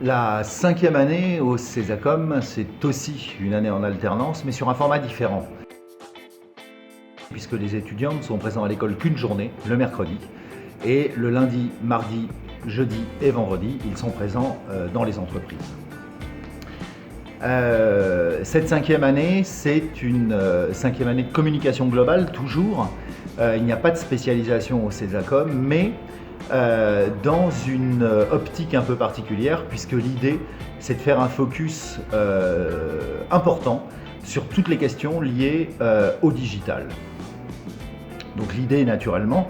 La 5e année au Césacom, c'est aussi une année en alternance, mais sur un format différent. Puisque les étudiants ne sont présents à l'école qu'une journée, le mercredi, et le lundi, mardi, jeudi et vendredi, ils sont présents dans les entreprises. Cette 5e année, c'est une 5e année de communication globale, toujours. Il n'y a pas de spécialisation au Césacom, mais dans une optique un peu particulière, puisque l'idée, c'est de faire un focus important sur toutes les questions liées au digital. Donc l'idée, naturellement,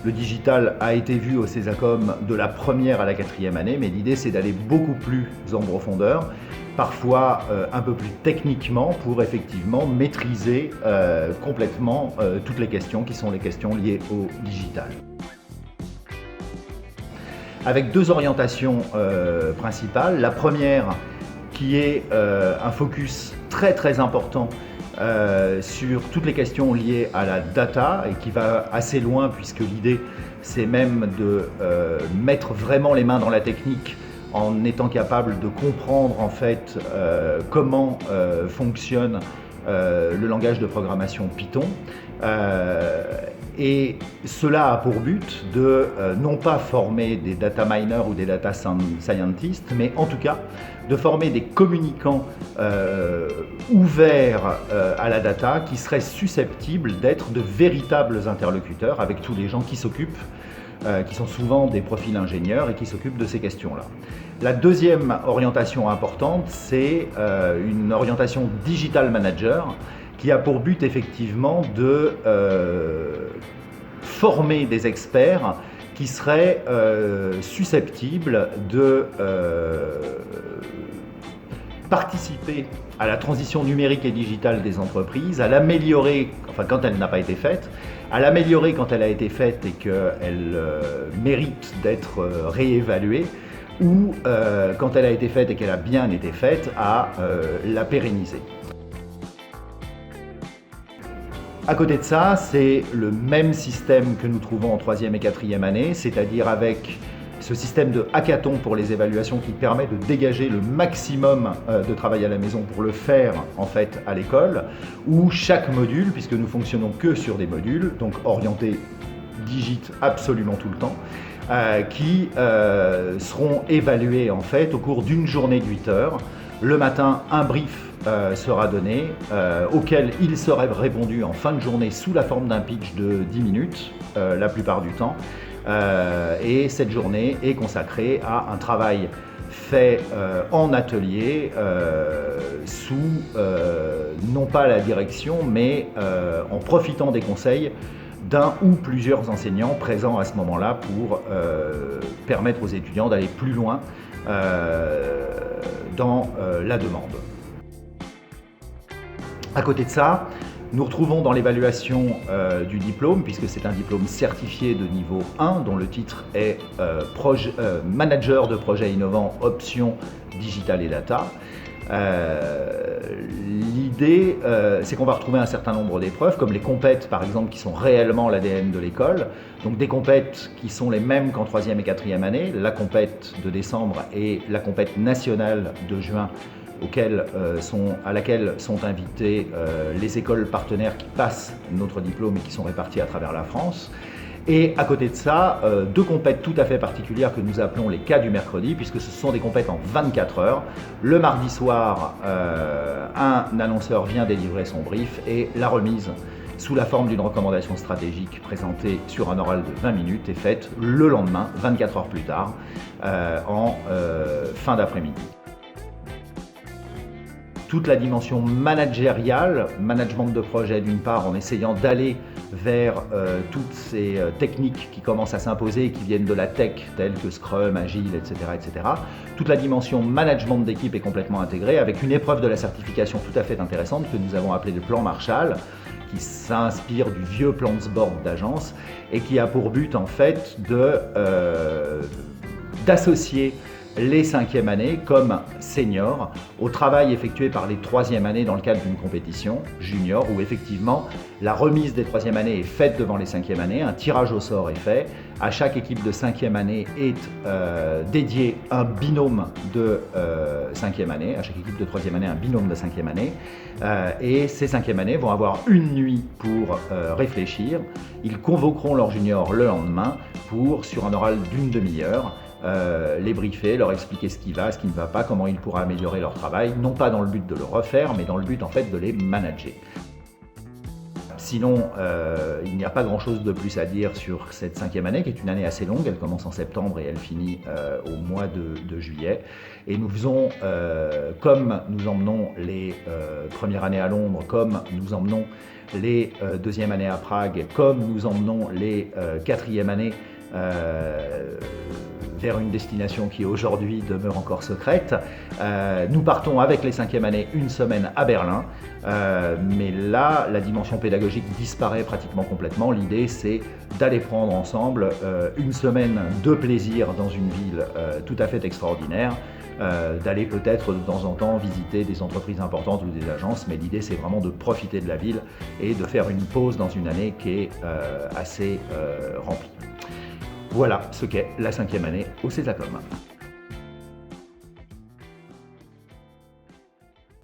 le digital a été vu au Césacom de la 1re à la 4e année, mais l'idée, c'est d'aller beaucoup plus en profondeur, parfois un peu plus techniquement, pour effectivement maîtriser complètement toutes les questions qui sont les questions liées au digital. Avec deux orientations principales. La première, qui est un focus très important sur toutes les questions liées à la data et qui va assez loin, puisque l'idée, c'est même de mettre vraiment les mains dans la technique en étant capable de comprendre en fait comment fonctionne le langage de programmation Python. Et cela a pour but de non pas former des data miners ou des data scientists, mais en tout cas de former des communicants ouverts à la data qui seraient susceptibles d'être de véritables interlocuteurs avec tous les gens qui s'occupent, qui sont souvent des profils ingénieurs et qui s'occupent de ces questions-là. La deuxième orientation importante, c'est une orientation digital manager qui a pour but effectivement de former des experts qui seraient susceptibles de participer à la transition numérique et digitale des entreprises, à l'améliorer, enfin quand elle n'a pas été faite, à l'améliorer quand elle a été faite et qu'elle mérite d'être réévaluée, ou quand elle a été faite et qu'elle a bien été faite, à la pérenniser. À côté de ça, c'est le même système que nous trouvons en 3e et 4e année, c'est-à-dire avec ce système de hackathon pour les évaluations qui permet de dégager le maximum de travail à la maison pour le faire en fait à l'école, où chaque module, puisque nous fonctionnons que sur des modules, donc orientés digit absolument tout le temps, qui seront évalués en fait au cours d'une journée de 8 heures. Le matin, un brief sera donné, auquel il sera répondu en fin de journée sous la forme d'un pitch de 10 minutes, la plupart du temps. Et cette journée est consacrée à un travail fait en atelier, sous non pas la direction, mais en profitant des conseils d'un ou plusieurs enseignants présents à ce moment-là pour permettre aux étudiants d'aller plus loin dans la demande. À côté de ça, nous retrouvons dans l'évaluation du diplôme, puisque c'est un diplôme certifié de niveau 1, dont le titre est Manager de projet innovant, option digital et data. L'idée, c'est qu'on va retrouver un certain nombre d'épreuves, comme les compètes par exemple, qui sont réellement l'ADN de l'école. Donc des compètes qui sont les mêmes qu'en 3e et 4e année, la compète de décembre et la compète nationale de juin, à laquelle sont invitées les écoles partenaires qui passent notre diplôme et qui sont réparties à travers la France. Et à côté de ça, deux compètes tout à fait particulières que nous appelons les cas du mercredi, puisque ce sont des compètes en 24 heures. Le mardi soir, un annonceur vient délivrer son brief et la remise sous la forme d'une recommandation stratégique présentée sur un oral de 20 minutes est faite le lendemain, 24 heures plus tard, en fin d'après-midi. Toute la dimension managériale, management de projet d'une part, en essayant d'aller vers toutes ces techniques qui commencent à s'imposer et qui viennent de la tech, telles que Scrum, Agile, etc., etc. Toute la dimension management d'équipe est complètement intégrée, avec une épreuve de la certification tout à fait intéressante que nous avons appelée le plan Marshall, qui s'inspire du vieux plan de board d'agence et qui a pour but en fait d'associer les 5e années comme seniors au travail effectué par les 3e années dans le cadre d'une compétition junior où effectivement la remise des 3e années est faite devant les 5e années, un tirage au sort est fait, à chaque équipe de 5e année est dédié un binôme de 5e année, à chaque équipe de 3e année un binôme de 5e année et ces 5e années vont avoir une nuit pour réfléchir, ils convoqueront leurs juniors le lendemain pour, sur un oral d'une demi-heure, les briefer, leur expliquer ce qui va, ce qui ne va pas, comment ils pourraient améliorer leur travail, non pas dans le but de le refaire, mais dans le but en fait de les manager. Sinon, il n'y a pas grand-chose de plus à dire sur cette 5e année, qui est une année assez longue. Elle commence en septembre et elle finit au mois de juillet. Et nous faisons, comme nous emmenons les premières années à Londres, comme nous emmenons les deuxièmes années à Prague, comme nous emmenons les 4e années vers une destination qui aujourd'hui demeure encore secrète. Nous partons avec les 5e années une semaine à Berlin, mais là, la dimension pédagogique disparaît pratiquement complètement. L'idée, c'est d'aller prendre ensemble une semaine de plaisir dans une ville tout à fait extraordinaire, d'aller peut-être de temps en temps visiter des entreprises importantes ou des agences, mais l'idée, c'est vraiment de profiter de la ville et de faire une pause dans une année qui est assez remplie. Voilà ce qu'est la 5e année au Césacom.